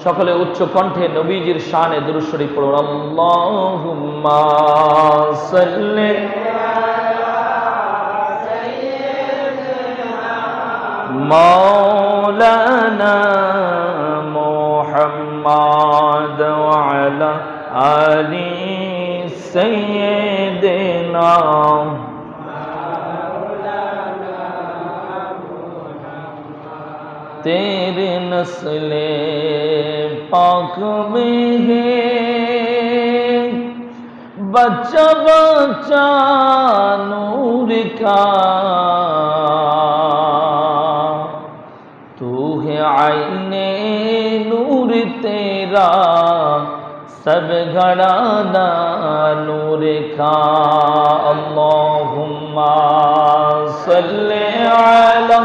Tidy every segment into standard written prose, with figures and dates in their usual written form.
সকলে উচ্চ কণ্ঠে নবীজির শানে দুরূদ শরীফ পড়ুন। আল্লাহুম্মা সাল্লি মাওলানা মুহাম্মাদ ওয়া আলা আলি সাইয়্যিদিনা तेरे नस्ले पाक में है बच्चा बच्चा नूर का, तू है आईने नूर तेरा सब घराना नूर का। अल्लाहुम्मा सल्ले अला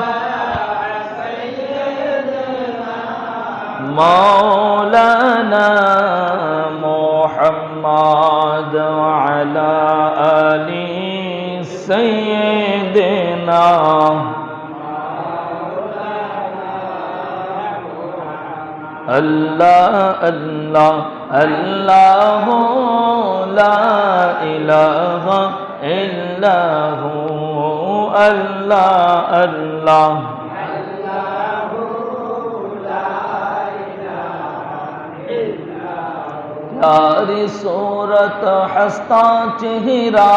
मौलाना मुहम्मद अला आली सय्यिदना। अल्लाह अल्लाह अल्लाह ला इलाहा इल्लहु अल्लाह अल्लाह। प्यारी सूरत हंसता चेहरा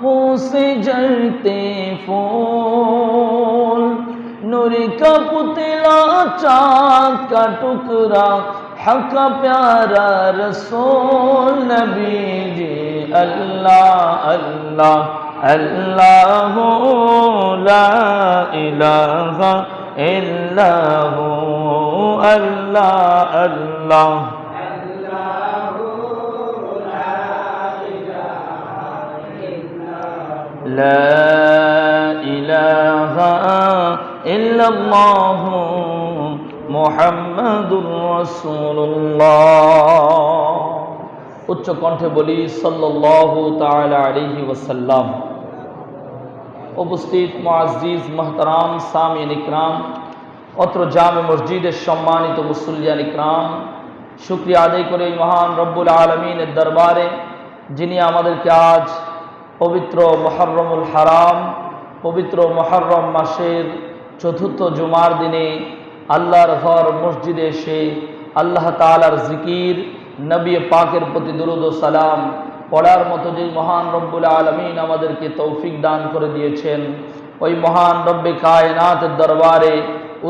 मुँह से जलते फूल, नूर का पुतला चाँद का टुकड़ा हक का प्यारा रसूल नबी जी। अल्लाह अल्लाह अल्लाह ला इलाहा इल्लहु अल्लाह अल्लाह। ला इलाहा इल्लल्लाहु मुहम्मदुर রাসূলুল্লাহ। উচ্চ কণ্ঠে বলি সাল্লাল্লাহু তাআলা আলাইহি ওয়াসাল্লাম। উপস্থিত মুআজ্জিজ মুহতারাম সামিন ইকরাম, অত্র জামে মসজিদের সম্মানিত মুসল্লিয়ান ইকরাম, শুকরিয়া আদায় করে মহান রব্বুল আলামিনের দরবারে যিনি আমাদেরকে আজ পবিত্র মুহররমুল হারাম, পবিত্র মুহররম মাসের চতুর্থ জুমার দিনে আল্লাহর ঘর মসজিদে এসে আল্লাহ তাআলার জিকির, নবী পাকের প্রতি দুরূদ ও সালাম পড়ার মতো যে মহান রব্বুল আলামিন আমাদেরকে তৌফিক দান করে দিয়েছেন, ওই মহান রব্বে কায়নাতের দরবারে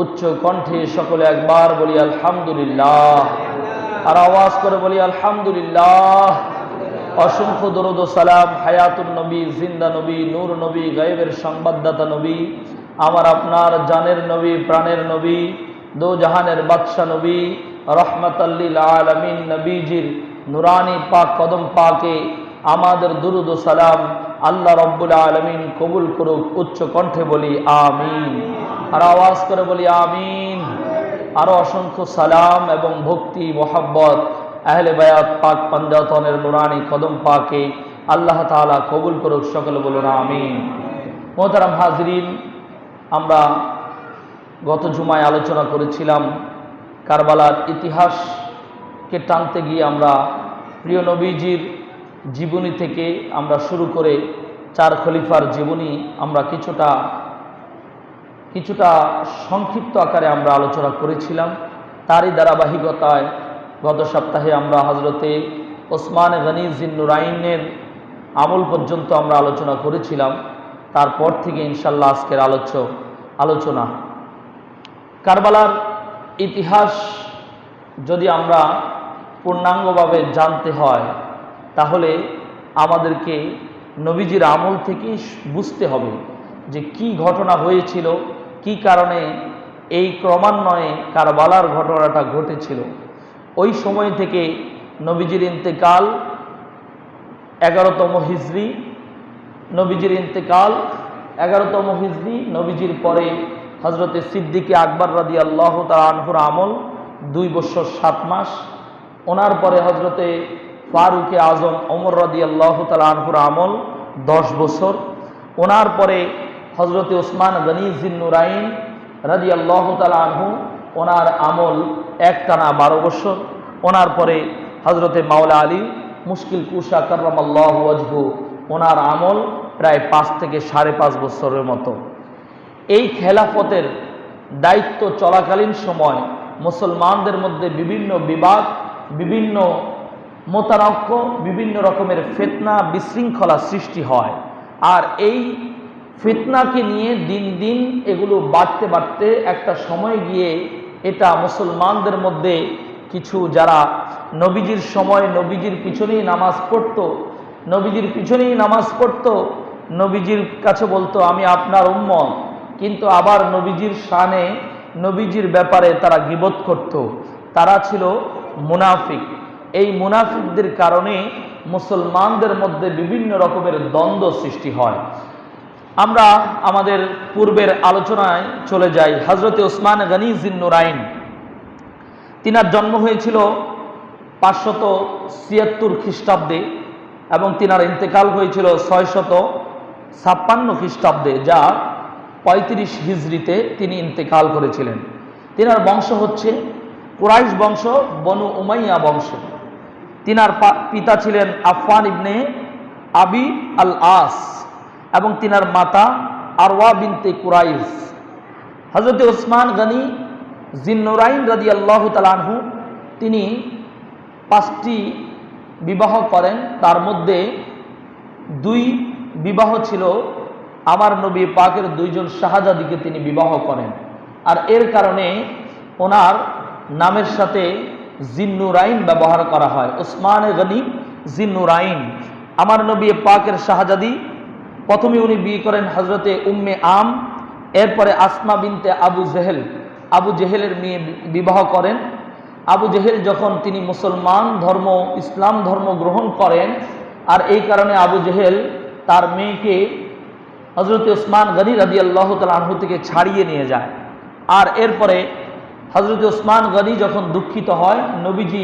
উচ্চ কণ্ঠে সকলে একবার বলি আলহামদুলিল্লাহ, আর আওয়াজ করে বলি আলহামদুলিল্লাহ। অসংখ্য দরুদ ও সালাম হায়াতুন নবী, জিন্দা নবী, নূর নবী, গায়েবের সংবাদদাতা নবী, আমার আপনার জানের নবী, প্রাণের নবী, দো জাহানের বাদশা নবী, রহমাতাল লিল আলামিন নবীজির নুরানি পাক কদম পাকে আমাদের দুরুদ ও সালাম আল্লাহ রব্বুল আলামিন কবুল করুক। উচ্চ কণ্ঠে বলি আমিন, আর আওয়াজ করে বলি আমিন। আরো অসংখ্য সালাম এবং ভক্তি মোহাব্বত আহলে বায়াত পাক পাঞ্জাতনের নুরানি কদম পাকে আল্লাহ তাআলা কবুল করুক। সকলে বলুন আমিন। মোহতারাম হাজরিন, আমরা গত জুমায় আলোচনা করেছিলাম কারবালার ইতিহাসকে টানতে গিয়ে আমরা প্রিয় নবীজির জীবনী থেকে আমরা শুরু করে চার খলিফার জীবনী আমরা কিছুটা সংক্ষিপ্ত আকারে আমরা আলোচনা করেছিলাম। তারই ধারাবাহিকতায় গত সপ্তাহে আমরা হজরতে ওসমান গনি জিন্নুরাইনের আমল পর্যন্ত আমরা আলোচনা করেছিলাম। তারপর থেকে ইনশাল্লাহ আজকের আলোচনা কারবালার ইতিহাস যদি আমরা পূর্ণাঙ্গভাবে জানতে হয় তাহলে আমাদেরকে নবীজির আমল থেকেই বুঝতে হবে যে কি ঘটনা হয়েছিল, কি কারণে এই ক্রমান্বয়ে কারবালার ঘটনাটা ঘটেছিল। ওই সময় থেকে নবীজির ইন্তেকাল 11তম হিজরি, নবীজির ইন্তেকাল 11তম হিজরি, নবীজির পরে হজরতে সিদ্দিকে আকবর রাদিয়াল্লাহু তাআলা আনহুর আমল 2 বছর 7 মাস, ওনার পরে হজরতে ফারুকে আজম ওমর রাদিয়াল্লাহু তাআলা আনহুর আমল 10 বছর, ওনার পরে হজরতে ওসমান গনি জিন্নুরাইন রাদিয়াল্লাহু তাআলা আনহু ওনার আমল একটানা 12 বছর। ওনার পরে হজরতে মাওলা আলী মুশকিল কুশা কাররামাল্লাহু ওয়াজহু, ওনার আমল প্রায় 5 থেকে 5.5 বছরের মতো। এই খেলাফতের দায়িত্ব চলাকালীন সময় মুসলমানদের মধ্যে বিভিন্ন বিবাদ, বিভিন্ন মতানক্য, বিভিন্ন রকমের ফিতনা বিশৃঙ্খলা সৃষ্টি হয়। আর এই ফিতনাকে নিয়ে দিন দিন এগুলো বাড়তে বাড়তে একটা সময় গিয়ে এটা মুসলমানদের মধ্যে কিছু যারা নবীজির সময় নবীজির পিছনেই নামাজ পড়তো, নবীজির কাছে বলতো আমি আপনার উম্মত, কিন্তু আবার নবীজির শানে নবীজির ব্যাপারে তারা গীবত করত, তারা ছিল মুনাফিক। এই মুনাফিকদের কারণে মুসলমানদের মধ্যে বিভিন্ন রকমের দ্বন্দ্ব সৃষ্টি হয়। আমরা আমাদের পূর্বের আলোচনায় চলে যাই। হজরতে ওসমান গনি জিন্নুরাইন, তিনার জন্ম হয়েছিল 576 খ্রিস্টাব্দে এবং তিনার ইন্তেকাল হয়েছিল 656 খ্রিস্টাব্দে, যা 35 হিজরিতে তিনি ইন্তেকাল করেছিলেন। তিনার বংশ হচ্ছে কুরাইশ বংশ, বনু উমাইয়া বংশ। তিনার পিতা ছিলেন আফফান ইবনে আবি আল আস এবং তিনার মাতা আরওয়া বিনতে কুরাইশ। হযরতে ওসমান গনি জিন্নুরাইন রাদিয়াল্লাহু তাআলা আনহু তিনি 5টি বিবাহ করেন। তার মধ্যে 2 বিবাহ ছিল আমার নবী পাকের 2 জন শাহজাদিকে তিনি বিবাহ করেন। আর এর কারণে ওনার নামের সাথে জিন্নুরাইন ব্যবহার করা হয়। ওসমান গনি জিন্নুরাইন, আমার নবী পাকের শাহজাদি। প্রথমে উনি বিয়ে করেন হজরতে উম্মে আম, এরপরে আসমা বিনতে আবু জেহেলের মেয়ে বিবাহ করেন। আবু জেহেল যখন তিনি মুসলমান ধর্ম, ইসলাম ধর্ম গ্রহণ করেন, আর এই কারণে আবু জেহেল তার মেয়েকে হজরতে ওসমান গনি রাদিয়াল্লাহু তাআলা আনহু থেকে ছাড়িয়ে নিয়ে যায়। আর এরপরে হজরতে ওসমান গনি যখন দুঃখিত হয়, নবীজি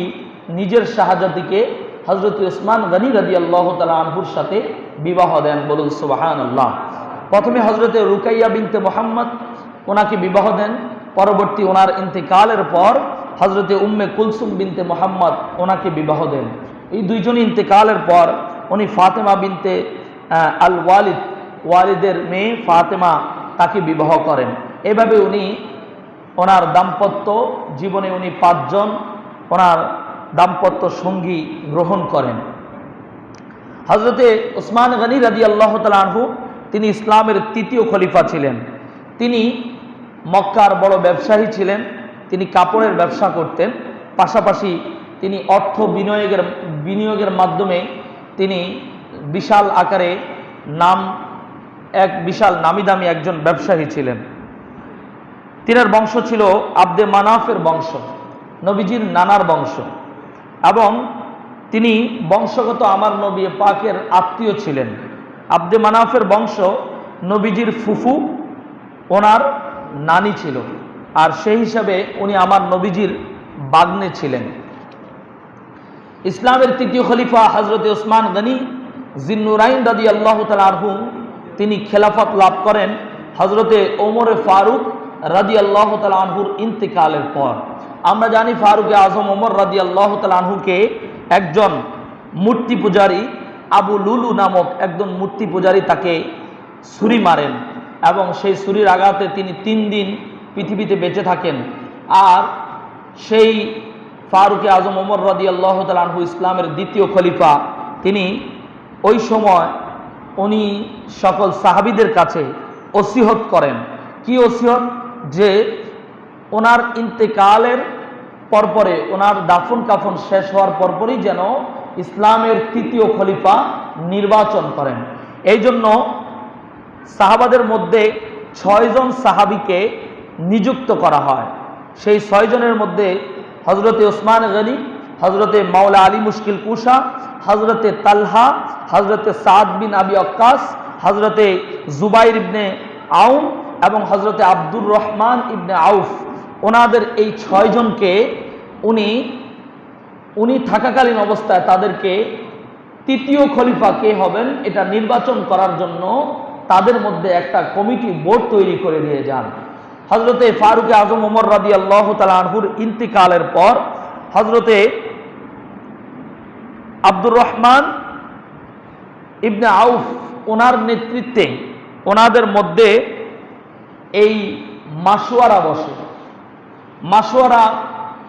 নিজের শাহজাদিকে হজরতে ওসমান গনি রাদিয়াল্লাহু তাআলা আনহুর সাথে বিবাহ দেন। বলুন সুবহানাল্লাহ। প্রথমে হজরতে রুকাইয়া বিনতে মুহাম্মদ ওনাকে বিবাহ দেন। পরবর্তী ওনার ইন্তেকালের পর হজরতে উম্মে কুলসুম বিনতে মুহাম্মদ ওনাকে বিবাহ দেন। এই 2 জন ইন্তেকালের পর উনি ফাতেমা বিনতে আল ওয়ালিদের মেয়ে ফাতেমা তাকে বিবাহ করেন। এভাবে উনি ওনার দাম্পত্য জীবনে 5 জন ওনার দাম্পত্য সঙ্গী গ্রহণ করেন। হজরতে ওসমান গনি রাদিয়াল্লাহু তাআলা আনহু তিনি ইসলামের 3য় খলিফা ছিলেন। তিনি মক্কার বড় ব্যবসায়ী ছিলেন। তিনি কাপড়ের ব্যবসা করতেন, পাশাপাশি তিনি অর্থ বিনিয়োগের মাধ্যমে তিনি বিশাল আকারে বিশাল নামি দামি একজন ব্যবসায়ী ছিলেন। তিনার বংশ ছিল আব্দে মানাফের বংশ, নবীজির নানার বংশ, এবং তিনি বংশগত আমার নবী পাকের আত্মীয় ছিলেন। আব্দে মানাফের বংশ, নবীজির ফুফু ওনার নানি ছিল, আর সেই হিসাবে উনি আমার নবীজির বাগ্নে ছিলেন। ইসলামের 3য় খলিফা হজরতে ওসমান গনি জিন্নুরাইন রাদিয়াল্লাহু তাআলা আনহু তিনি খেলাফত লাভ করেন হজরতে ওমর ফারুক রাদিয়াল্লাহু তাআলা আনহুর ইন্তেকালের পর। আমরা জানি ফারুক আজম ওমর রাদিয়াল্লাহু তাআলা আনহুকে একজন মূর্তি পূজারী, আবু লুলু নামক একজন মূর্তি পূজারী তাকে ছুরি মারেন এবং সেই ছুরির আঘাতে তিনি 3 দিন পৃথিবীতে বেঁচে থাকেন। আর সেই ফারুক আজম ওমর রাদিয়াল্লাহু তাআলা আনহু ইসলামের 2য় খলিফা। তিনি ওই সময় উনি সকল সাহাবীদের কাছে ওসিয়ত করেন। কি ওসিয়ত? যে ওনার ইন্তেকালের পরপরে, ওনার দাফন কাফন শেষ হওয়ার পরপরই যেন ইসলামের 3য় খলিফা নির্বাচন করেন। এই জন্য সাহাবাদের মধ্যে 6 জন সাহাবীকে নিযুক্ত করা হয়। সেই 6 জনের মধ্যে হজরতে ওসমান গনি, হজরতে মাওলা আলী মুশকিল কুশা, হজরতে তালহা, হজরতে সাদ বিন আবি ওয়াক্কাস, হজরতে জুবাইর ইবনে আউন এবং হজরতে আব্দুর রহমান ইবনে আউফ। ওনাদের এই 6 জনকে উনি থাকাকালীন অবস্থায় তাদেরকে 3য় খলিফা কে হবেন এটা নির্বাচন করার জন্য তাদের মধ্যে একটা কমিটি বোর্ড তৈরি করে দিয়ে যান। হজরতে ফারুক আজম ওমর রাদিয়াল্লাহু তাআলা আনহুর ইন্তিকালের পর হজরতে আব্দুর রহমান ইবনে আউফ ওনার নেতৃত্বে ওনাদের মধ্যে এই মাশওয়ারা বসে। মাশওয়ারা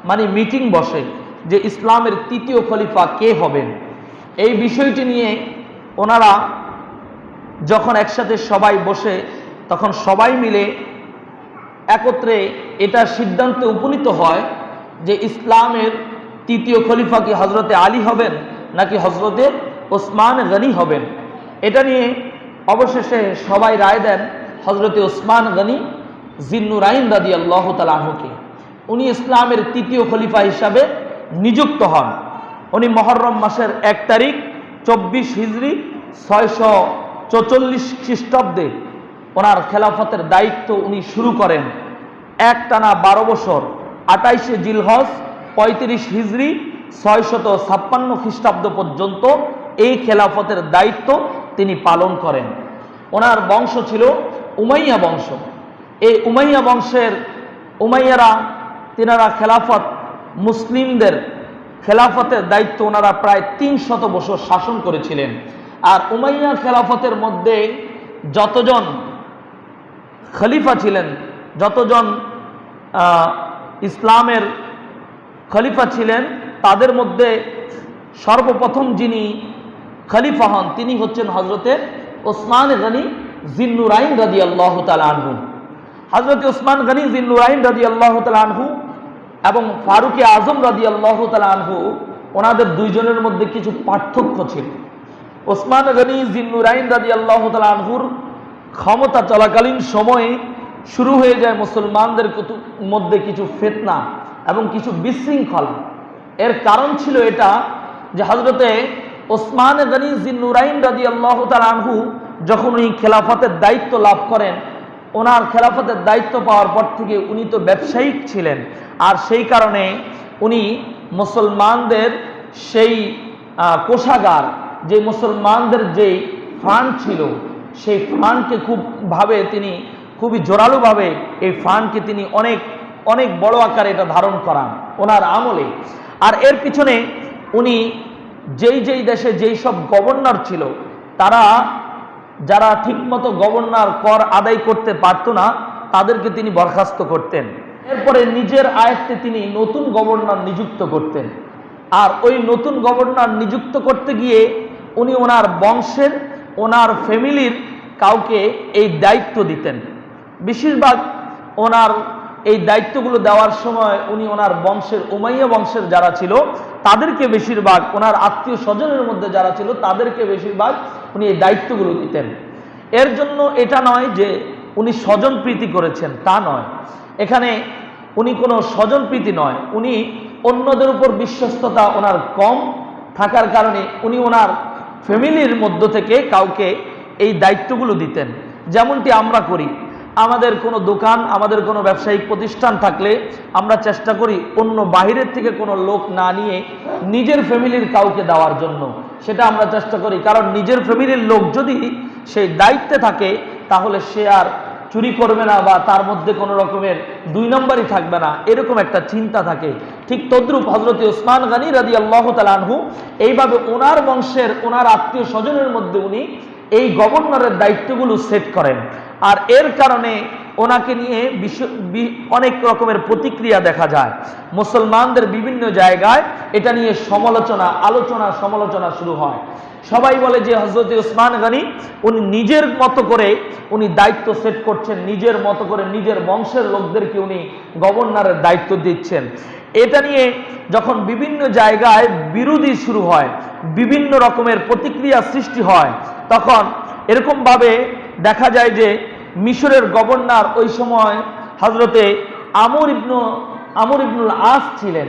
মানে মিটিং বসে যে ইসলামের তৃতীয় খলিফা কে হবেন। এই বিষয়টি নিয়ে ওনারা যখন একসাথে সবাই বসে তখন সবাই মিলে একত্রে এটা সিদ্ধান্তে উপনীত হয় যে ইসলামের তৃতীয় খলিফা কি হজরতে আলী হবেন নাকি হজরতে ওসমান গনি হবেন। এটা নিয়ে অবশেষে সবাই রায় দেন হজরতে ওসমান গনি জিন্নুরাইন রাদিয়াল্লাহু তাআলা আনহুকে। উনি ইসলামের তৃতীয় খলিফা হিসাবে নিযুক্ত হন। উনি মুহররম মাসের 1 তারিখ 24 হিজরি 644 খ্রিস্টাব্দে ওনার খেলাফতের দায়িত্ব উনি শুরু করেন। একটানা 12 বছর 28শে জিলহজ 35 হিজরি 656 খ্রিস্টাব্দ পর্যন্ত এই খেলাফতের দায়িত্ব তিনি পালন করেন। ওনার বংশ ছিল উমাইয়া বংশ। এই উমাইয়া বংশের উমাইয়ারা তিনারা খেলাফত মুসলিমদের খেলাফতের দায়িত্ব ওনারা প্রায় 300 বছর শাসন করেছিলেন। আর উমাইয়া খেলাফতের মধ্যে যতজন খলিফা ছিলেন, যতজন ইসলামের খলিফা ছিলেন তাদের মধ্যে সর্বপ্রথম যিনি খলিফা হন তিনি হচ্ছেন হজরতে ওসমান গনি জিন্নুরাইন রাদিয়াল্লাহু তাআলা আনহু। হজরতে ওসমান গনি জিন্নুরাইন রাদিয়াল্লাহু তাআলা আনহু এবং ফারুক আজম রাদিয়াল্লাহু তাআলা আনহু ওনাদের দুইজনের মধ্যে কিছু পার্থক্য ছিল। ওসমান গনি জিন্নুরাইন রাদিয়াল্লাহু তাআলা আনহুর ক্ষমতা চলাকালীন সময়ে শুরু হয়ে যায় মুসলমানদের মধ্যে কিছু ফিতনা এবং কিছু বিশৃঙ্খলা। এর কারণ ছিল এটা যে হজরতে ওসমান গনি জিন্নুরাইন রাদিয়াল্লাহু তাআলা আনহু যখন উনি খেলাফতের দায়িত্ব লাভ করেন, ওনার খেলাফতের দায়িত্ব পাওয়ার পর থেকে উনি তো ব্যবসায়িক ছিলেন। আর সেই কারণে উনি মুসলমানদের সেই কোষাগার, যে মুসলমানদের যে ফান্ড ছিল সেই ফান্ডকে তিনি খুবই জোরালোভাবে এই ফান্ডকে তিনি অনেক অনেক বড় আকারে এটা ধারণ করান ওনার আমলে। আর এর পিছনে উনি যেই দেশে যেই সব গভর্নর ছিল তারা যারা ঠিকমতো গভর্নর কর আদায় করতে পারত না তাদেরকে তিনি বরখাস্ত করতেন। এরপরে নিজের আয়ত্তে তিনি নতুন গভর্নর নিযুক্ত করতেন। আর ওই নতুন গভর্নর নিযুক্ত করতে গিয়ে উনি ওনার বংশের ওনার ফ্যামিলির কাউকে এই দায়িত্ব দিতেন। বেশিরভাগ ওনার এই দায়িত্বগুলো দেওয়ার সময় উনি ওনার বংশের উমাইয়া বংশের যারা ছিল তাদেরকে বেশিরভাগ, ওনার আত্মীয় স্বজনের মধ্যে যারা ছিল তাদেরকে বেশিরভাগ উনি এই দায়িত্বগুলো দিতেন। এর জন্য এটা নয় যে উনি স্বজনপ্রীতি করেছেন, তা নয়। এখানে উনি কোনো স্বজনপ্রীতি নয়, উনি অন্যদের উপর বিশ্বস্ততা ওনার কম থাকার কারণে উনি ওনার ফ্যামিলির মধ্য থেকে কাউকে এই দায়িত্বগুলো দিতেন। যেমনটি আমরা করি, আমাদের কোনো দোকান, আমাদের কোনো ব্যবসায়িক প্রতিষ্ঠান থাকলে আমরা চেষ্টা করি অন্য বাহিরের থেকে কোনো লোক না নিয়ে নিজের ফ্যামিলির কাউকে দেওয়ার জন্য, সেটা আমরা চেষ্টা করি। কারণ নিজের ফ্যামিলির লোক যদি সেই দায়িত্বে থাকে তাহলে সে আর চুরি করবে না বা তার মধ্যে কোনো রকমের 2 নম্বরই থাকবে না, এরকম একটা চিন্তা থাকে। ঠিক তদ্রূপ হজরত ওসমান গনি রাদিয়াল্লাহু তাআলা আনহু এইভাবে ওনার বংশের ওনার আত্মীয় স্বজনের মধ্যে উনি এই গভর্নরের দায়িত্বগুলো সেট করেন। আর এর কারণে ওনাকে নিয়ে অনেক রকমের প্রতিক্রিয়া দেখা যায়। মুসলমানদের বিভিন্ন জায়গায় এটা নিয়ে সমালোচনা শুরু হয়। সবাই বলে যে হযরত ওসমান গনি উনি নিজের মতো করে উনি দায়িত্ব সেট করছেন, নিজের মতো করে নিজের বংশের লোকদেরকে উনি গভর্নরের দায়িত্ব দিচ্ছেন। এটা নিয়ে যখন বিভিন্ন জায়গায় বিরোধী শুরু হয়, বিভিন্ন রকমের প্রতিক্রিয়া সৃষ্টি হয়, তখন এরকমভাবে দেখা যায় যে মিশরের গভর্নর ওই সময় হজরতে আমর ইবনুল আস ছিলেন।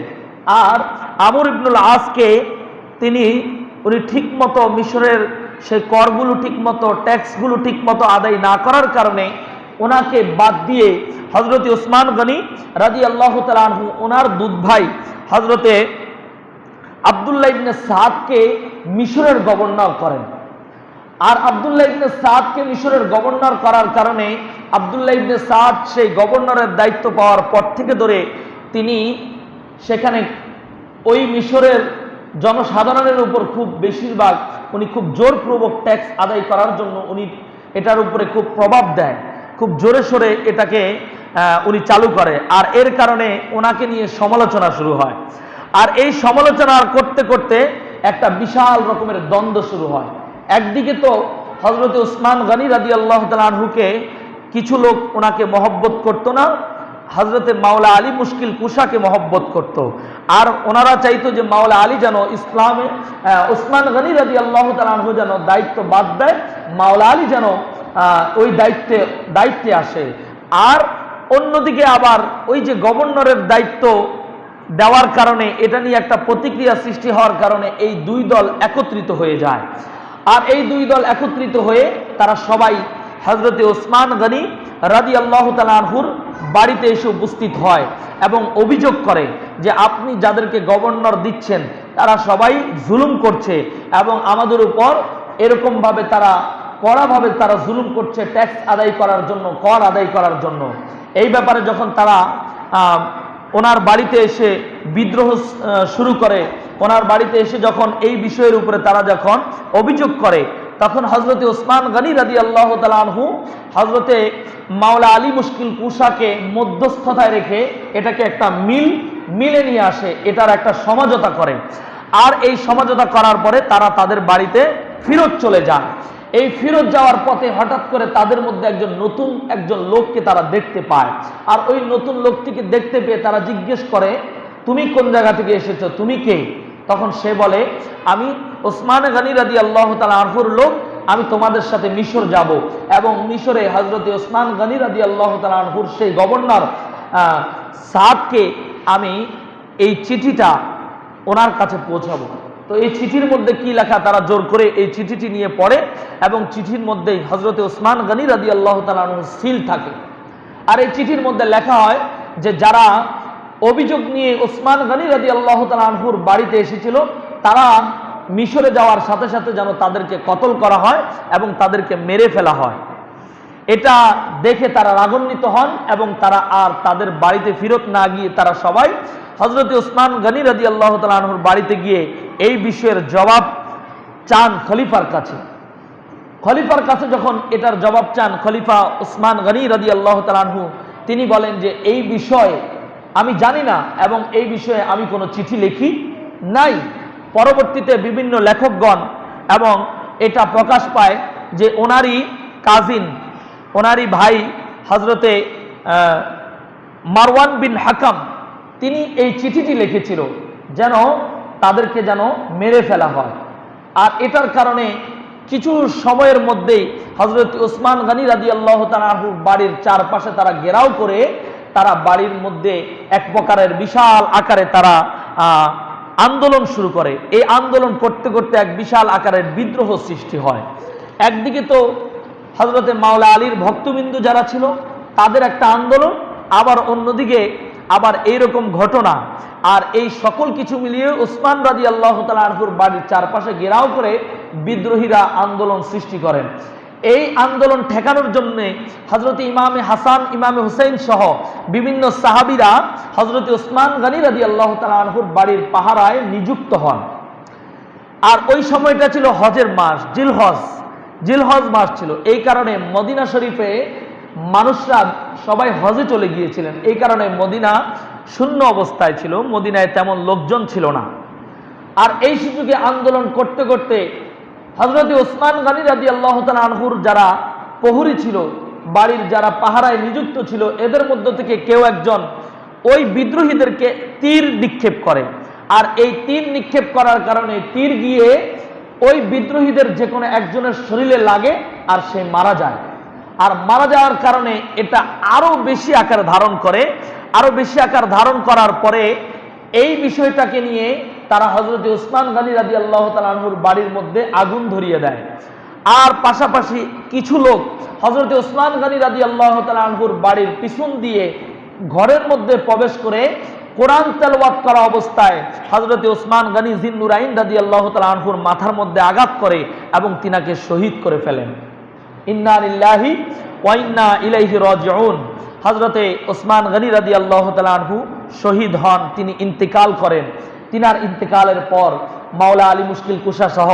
আর আমর ইবনুল আসকে উনি ঠিকমতো মিশরের সেই করগুলো ঠিকমতো, ট্যাক্সগুলো ঠিকমতো আদায় না করার কারণে ওনাকে বাদ দিয়ে হজরত ওসমান গনি রাদিয়াল্লাহু তাআলা আনহু ওনার দুধ ভাই হজরতে আব্দুল্লাহ ইবনে সাদকে মিশরের গভর্নর করেন। আর আব্দুল্লাহ ইবনে সাদকে মিশরের গভর্নর করার কারণে আব্দুল্লাহ ইবনে সাদ সেই গভর্নরের দায়িত্ব পাওয়ার পর থেকে ধরে তিনি সেখানে ওই মিশরের জনসাধারণের উপর খুব বেশিরভাগ উনি খুব জোরপূর্বক ট্যাক্স আদায় করার জন্য উনি এটার উপরে খুব প্রভাব দেয়, খুব জোরে সোরে এটাকে উনি চালু করে। আর এর কারণে ওনাকে নিয়ে সমালোচনা শুরু হয়। আর এই সমালোচনা করতে করতে একটা বিশাল রকমের দ্বন্দ্ব শুরু হয়। একদিকে তো হযরত উসমান গনি রাদিয়াল্লাহু তাআলা আনহুকে কিছু লোক ওনাকে মহব্বত করতো না, হযরতে মাওলা আলী মুশকিল কুশাকে মহব্বত করত। আর ওনারা চাইতো যে মাওলা আলী যেন ইসলামে উসমান গনি রাদিয়াল্লাহু তাআলা আনহু যেন দায়িত্ব বাদ দেয়, মাওলা আলী যেন ওই দায়িত্বে আসে। আর অন্যদিকে আবার ওই যে গভর্নরের দায়িত্ব দেওয়ার কারণে এটা নিয়ে একটা প্রতিক্রিয়া সৃষ্টি হওয়ার কারণে এই দুই দল একত্রিত হয়ে যায়। আর এই দুই দল একত্রিত হয়ে তারা সবাই হযরতে উসমান গনি রাদিয়াল্লাহু তাআলা আনহুর বাড়িতে এসে উপস্থিত হয় এবং অভিযোগ করে যে আপনি যাদেরকে গভর্নর দিচ্ছেন তারা সবাই জুলুম করছে এবং আমাদের উপর এরকমভাবে তারা কড়াভাবে তারা জুলুম করছে ট্যাক্স আদায় করার জন্য, কর আদায় করার জন্য। এই ব্যাপারে যখন তারা ওনার বাড়িতে এসে বিদ্রোহ শুরু করে, ওনার বাড়িতে এসে যখন এই বিষয়ের উপরে তারা যখন অভিযোগ করে, তখন হযরতে উসমান গনি রাদিয়াল্লাহু তাআলা আনহু হযরতে মাওলা আলী মুশকিল কুশাকে মধ্যস্থতায় রেখে এটাকে একটা মিলে নিয়ে আসে, এটার একটা সমঝোতা করে। আর এই সমঝোতা করার পরে তারা তাদের বাড়িতে ফিরত চলে যায়। এই ফিরত যাওয়ার পথে হঠাৎ করে তাদের মধ্যে একজন লোককে তারা দেখতে পায়। আর ওই নতুন লোকটিকে দেখতে পেয়ে তারা জিজ্ঞেস করে, তুমি কোন জায়গা থেকে এসেছো, তুমি কে? তখন সে বলে, আমি উসমান গনি রাদিয়াল্লাহু তাআলা আনহুর লোক, আমি তোমাদের সাথে মিশর যাব এবং মিশরে হযরতে উসমান গনি রাদিয়াল্লাহু তাআলা আনহুর সেই গভর্নর সাদকে আমি এই চিঠিটা ওনার কাছে পৌঁছাবো। তো এই চিঠির মধ্যে কি লেখা তারা জোর করে এই চিঠিটি নিয়ে পড়ে এবং চিঠির মধ্যে হযরতে উসমান গনি রাদিয়াল্লাহু তাআলা আনহুর সিল থাকে। আর এই চিঠির মধ্যে লেখা হয় যে যারা অভিযোগ নিয়ে উসমান গনি রাদিয়াল্লাহু তাআলা আনহুর বাড়িতে এসেছিল তারা মিশরে যাওয়ার সাথে সাথে যেন তাদেরকে কতল করা হয় এবং তাদেরকে মেরে ফেলা হয়। এটা দেখে তারা রাগান্বিত হন এবং তারা আর তাদের বাড়িতে ফিরত না গিয়ে তারা সবাই হযরতে উসমান গনি রাদিয়াল্লাহু তাআলা আনহুর বাড়িতে গিয়ে এই বিষয়ের জবাব চান খলিফার কাছে। খলিফার কাছে যখন এটার জবাব চান, খলিফা উসমান গনি রাদিয়াল্লাহু তাআলা আনহু তিনি বলেন যে এই বিষয়ে আমি জানি না এবং এই বিষয়ে আমি কোনো চিঠি লিখি নাই। পরবর্তীতে বিভিন্ন লেখকগণ এবং এটা প্রকাশ পায় যে ওনারই কাজিন, ওনারই ভাই হযরতে মারওয়ান বিন হাকাম তিনি এই চিঠিটি লিখেছিল যেন তাদেরকে যেন মেরে ফেলা হয়। আর এটার কারণে কিছু সময়ের মধ্যেই হযরত উসমান গনি রাদিয়াল্লাহু তাআলা আনহুর বাড়ির চারপাশে তারা ঘেরাও করে তারা বাড়ির মধ্যে এক প্রকারের বিশাল আকারে তারা আন্দোলন শুরু করে। এই আন্দোলন করতে করতে এক বিশাল আকারের বিদ্রোহ সৃষ্টি হয়। একদিকে তো হযরতে মাওলা আলীর ভক্তবিন্দু যারা ছিল তাদের একটা আন্দোলন, আবার অন্যদিকে আবার এইরকম ঘটনা। আর এই সকল কিছু মিলিয়ে উসমান রাদিয়াল্লাহু তাআলা আনহুর বাড়ির চারপাশে ঘেরাও করে বিদ্রোহীরা আন্দোলন সৃষ্টি করেন। এই আন্দোলন ঠেকানোর জন্য হযরত ইমামে হাসান, ইমামে হুসাইন সহ বিভিন্ন সাহাবীরা হযরত উসমান গনি রাদিয়াল্লাহু তাআলা আনহুর বাড়ির পাহারায় নিযুক্ত হন। আর ওই সময়টা ছিল হজের মাস, জিলহজ মাস ছিল। এই কারণে মদিনা শরীফে মানুষরা সবাই হজে চলে গিয়েছিলেন। এই কারণে মদিনা শূন্য অবস্থায় ছিল, মদিনায় তেমন লোকজন ছিল না। আর এই সুযোগে আন্দোলন করতে করতে হযরত উসমান গনি রাদিয়াল্লাহু তাআলা আনহুর যারা প্রহরী ছিল, বাড়ির যারা পাহারায় নিযুক্ত ছিল, এদের মধ্য থেকে কেউ একজন ওই বিদ্রোহীদেরকে তীর নিক্ষেপ করে। আর এই তীর নিক্ষেপ করার কারণে তীর গিয়ে ওই বিদ্রোহীদের যে কোনো একজনের শরীরে লাগে আর সে মারা যায়। আর মারা যাওয়ার কারণে এটা আরো বেশি আকার ধারণ করে। আরো বেশি আকার ধারণ করার পরে এই বিষয়টাকে নিয়ে তারা হযরত উসমান গনি রাদিয়াল্লাহু তাআলা আনহুর বাড়ির মধ্যে আগুন ধরিয়ে দেয়। আর পাশাপাশি কিছু লোক হযরত উসমান গনি রাদিয়াল্লাহু তাআলা আনহুর বাড়ির পিছন দিয়ে ঘরের মধ্যে প্রবেশ করে কোরআন তেলাওয়াত করা অবস্থায় হযরত ওসমান গনি জিন্নুরাইন রাদিয়াল্লাহু তাআলা আনহুর মাথার মধ্যে আঘাত করে এবং তিনাকে শহীদ করে ফেলেন। ইন্না লিল্লাহি ওয়া ইন্না ইলাইহি রাজিউন। হযরতে ওসমান গনি রাদিয়াল্লাহু তাআলা আনহু শহীদ হন, তিনি ইন্তেকাল করেন। তিনার ইন্তেকালের পর মাওলা আলী মুশকিল কুশা সহ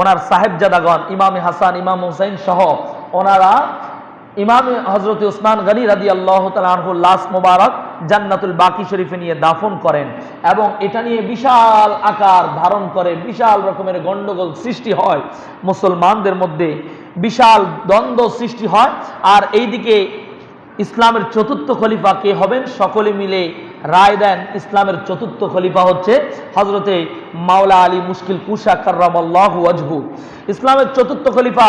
ওনার সাহেবজাদাগণ ইমাম হাসান, ইমাম হুসাইন সহ ওনারা ইমাম হযরত ওসমান গনি রাদিয়াল্লাহু তাআলা আনহুর লাশ মোবারক জান্নাতুল বাকি শরীফে নিয়ে দাফন করেন এবং এটা নিয়ে বিশাল আকার ধারণ করে, বিশাল রকমের গন্ডগোল সৃষ্টি হয় মুসলমানদের মধ্যে, বিশাল দ্বন্দ্ব সৃষ্টি হয়। আর এইদিকে ইসলামের চতুর্থ খলিফা কে হবেন সকলে মিলে রায় দেন ইসলামের চতুর্থ খলিফা হচ্ছে হযরতে মাওলা আলী মুশকিল কুশা কাররামাল্লাহু ওয়াজহু। ইসলামের চতুর্থ খলিফা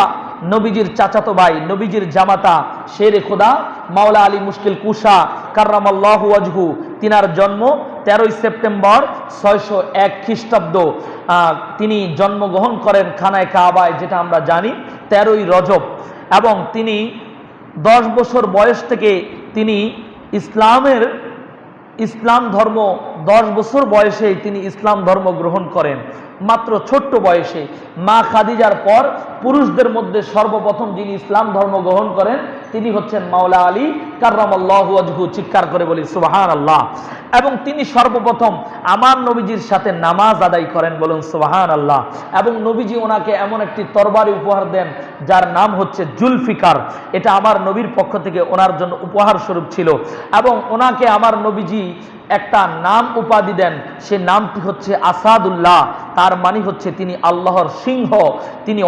নবীজির চাচাতো ভাই, নবীজির জামাতা শেরে খোদা মাওলা আলী মুশকিল কুশা কাররামাল্লাহু ওয়াজহু। তিনার জন্ম 13 সেপ্টেম্বর 601 খ্রিস্টাব্দ। তিনি জন্মগ্রহণ করেন খানায় কাবায়, যেটা আমরা জানি 13ই রজব। এবং তিনি 10 বছর বয়স থেকে তিনি ইসলাম ধর্ম 10 বছর বয়সে তিনি ইসলাম ধর্ম গ্রহণ করেন। মাত্র ছোট্ট বয়সে মা খাদিজার পর পুরুষদের মধ্যে সর্বপ্রথম যিনি ইসলাম ধর্ম গ্রহণ করেন তিনি হচ্ছেন মাওলা আলী কাররামাল্লাহু ওয়াজহু। চিৎকার করে বলি সুবহানাল্লাহ। এবং তিনি সর্বপ্রথম আমার নবীজির সাথে নামাজ আদায় করেন, বলুন সুবহানাল্লাহ। এবং নবীজি ওনাকে এমন একটি তরবারি উপহার দেন যার নাম হচ্ছে জুলফিকার। এটা আমার নবীর পক্ষ থেকে ওনার জন্য উপহার স্বরূপ ছিল। এবং ওনাকে আমার নবীজি একটা নাম উপাধি দেন, সে নামটি হচ্ছে আসাদুল্লাহ। তার মানে হচ্ছে তিনি আল্লাহর সিংহ। তিনি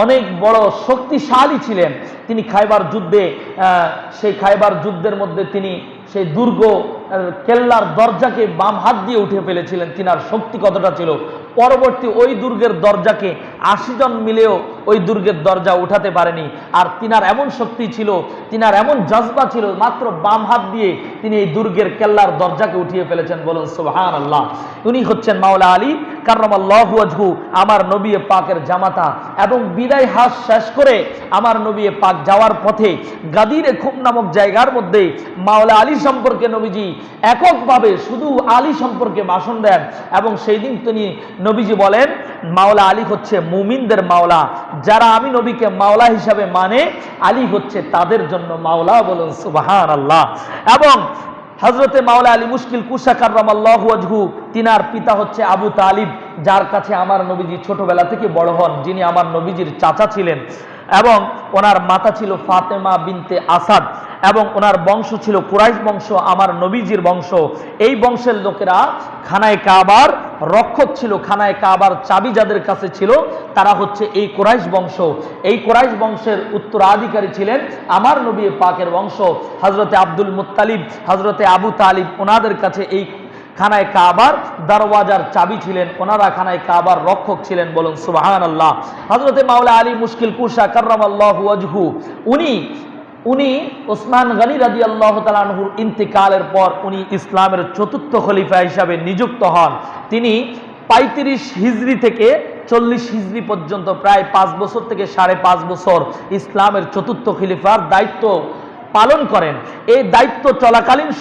অনেক বড় শক্তিশালী ছিলেন। তিনি খায়বার যুদ্ধে সেই খায়বার যুদ্ধের মধ্যে তিনি সেই দুর্গ কেল্লার দরজাকে বাম হাত দিয়ে উঠে ফেলেছিলেন। তিনার শক্তি কতটা ছিল, পরবর্তী ওই দুর্গের দরজাকে 80 জন মিলেও ওই দুর্গের দরজা উঠাতে পারেনি। আর তিনার এমন শক্তি ছিল, তিনার এমন জজবা ছিল, মাত্র বাম হাত দিয়ে তিনি এই দুর্গের কেল্লার দরজাকে উঠিয়ে ফেলেছেন, বলুন সুবহানাল্লাহ। উনি হচ্ছেন মাওলা আলী কাররামাল্লাহু ওয়াজহু, আমার নবী পাকের জামাতা। এবং বিদায় হাজ শেষ করে আমার নবী পাক যাওয়ার পথে গাদিরে খুম নামক জায়গার মধ্যে মাওলা আলী সম্পর্কে নবীজি এককভাবে শুধু আলী সম্পর্কে ভাষণ দেন। এবং সেই দিন তিনি নবীজি বলেন মাওলা আলী হচ্ছে মুমিনদের মাওলা, যারা আমি নবীকে মাওলা হিসাবে মানে আলী হচ্ছে তাদের জন্য মাওলা, বলুন সুবহানাল্লাহ। এবং হযরতে মাওলা আলী মুশকিল কুশা কাররামাল্লাহু ওয়াজহু, তিনার পিতা হচ্ছে আবু তালিব, যার কাছে আমার নবীজি ছোটবেলা থেকে বড় হন, যিনি আমার নবীজির চাচা ছিলেন। এবং ওনার মাতা ছিল ফাতেমা বিনতে আসাদ এবং ওনার বংশ ছিল কুরাইশ বংশ, আমার নবীজির বংশ। এই বংশের লোকেরা খানায় কাবার রক্ষক ছিল, খানায় কাবার চাবি যাদের কাছে ছিল তারা হচ্ছে এই কুরাইশ বংশ। এই কুরাইশ বংশের উত্তরাধিকারী ছিলেন আমার নবী পাকের বংশ হযরতে আব্দুল মুত্তালিব, হযরতে আবু তালিব। ওনাদের কাছে এই খানায় কাবার দরওয়াজার চাবি ছিলেন, ওনারা খানায় কাবার রক্ষক ছিলেন, বলুন সুবহানাল্লাহ। হযরতে মাওলা আলী মুশকিল কুশা কাররামাল্লাহু ওয়াজহু উনি ওসমান গনি রাদিয়াল্লাহু তাআলা আনহুর ইন্তেকালের পর উনি ইসলামের চতুর্থ খলিফা হিসাবে নিযুক্ত হন। তিনি 35 হিজরি থেকে 40 হিজরি পর্যন্ত প্রায় 5 বছর থেকে 5.5 বছর ইসলামের চতুর্থ খলিফার দায়িত্ব পালন করেন। এই দায়িত্ব চলাকালীন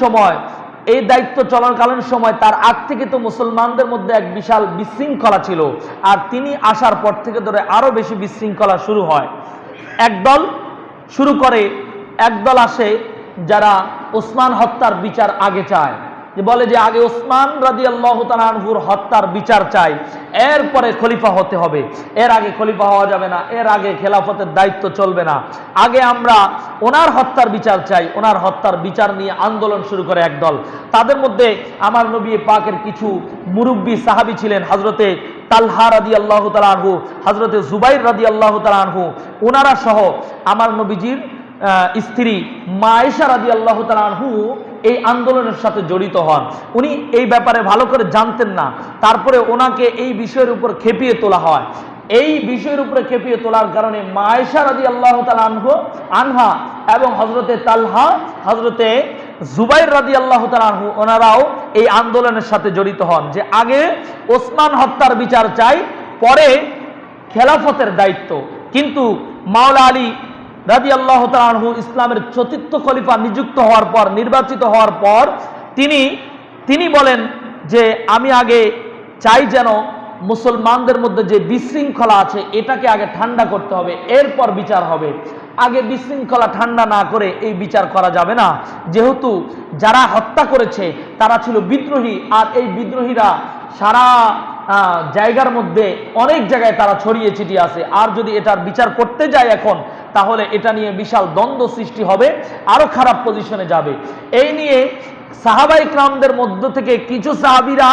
সময় তার আগ থেকে তো মুসলমানদের মধ্যে এক বিশাল বিশৃঙ্খলা ছিল, আর তিনি আসার পর থেকে ধরে আরো বেশি বিশৃঙ্খলা শুরু হয়। একদল আসে যারা ওসমান হত্যার বিচার আগে চায়, যে বলে যে আগে ওসমান রাদিয়াল্লাহু তাআলা আনহুর হত্যার বিচার চাই, এরপরে খলিফা হতে হবে, এর আগে খলিফা হওয়া যাবে না, এর আগে খেলাফতের দায়িত্ব চলবে না, আগে আমরা ওনার হত্যার বিচার চাই। ওনার হত্যার বিচার নিয়ে আন্দোলন শুরু করে একদল। তাদের মধ্যে আমার নবী পাকের কিছু মুরব্বী সাহাবী ছিলেন, হযরতে তালহা রাদিয়াল্লাহু তাআলা আনহু, হযরতে জুবাইর রাদিয়াল্লাহু তাআলা আনহু, ওনারা সহ আমার নবীজির স্ত্রী মা আয়েশা রাদিয়াল্লাহু তাআলা আনহু এই আন্দোলনের সাথে জড়িত হন। উনি এই ব্যাপারে ভালো করে জানতেন না, তারপরে ওনাকে এই বিষয়ের উপর খেপিয়ে তোলা হয়। এই বিষয়ের উপরে খেপিয়ে তোলার কারণে মা আয়েশা রাদিয়াল্লাহু তাআলা আনহা এবং হযরতে তালহা, হযরতে জুবাইর রাদিয়াল্লাহু তাআলা আনহু ওনারাও এই আন্দোলনের সাথে জড়িত হন, যে আগে ওসমান হত্যার বিচার চাই, পরে খেলাফতের দায়িত্ব। কিন্তু মাওলা আলী রাদিয়াল্লাহু তাআলা আনহু ইসলামের চতুর্থ খলিফা নিযুক্ত হওয়ার পর, নির্বাচিত হওয়ার পর তিনি তিনি বলেন যে আমি আগে চাই যেন মুসলমানদের মধ্যে যে বিশৃঙ্খলা আছে এটাকে আগে ঠান্ডা করতে হবে, এরপর বিচার হবে। আগে বিশৃঙ্খলা ঠান্ডা না করে এই বিচার করা যাবে না, যেহেতু যারা হত্যা করেছে তারা ছিল বিদ্রোহী, আর এই বিদ্রোহীরা সারা জায়গার মধ্যে অনেক জায়গায় তারা ছড়িয়ে ছিটিয়ে আছে। আর যদি এটার বিচার করতে যায় এখন, তাহলে এটা নিয়ে বিশাল দ্বন্দ্ব সৃষ্টি হবে, আরো খারাপ পজিশনে যাবে। এই নিয়ে সাহাবা ইকরামদের মধ্য থেকে কিছু সাহাবীরা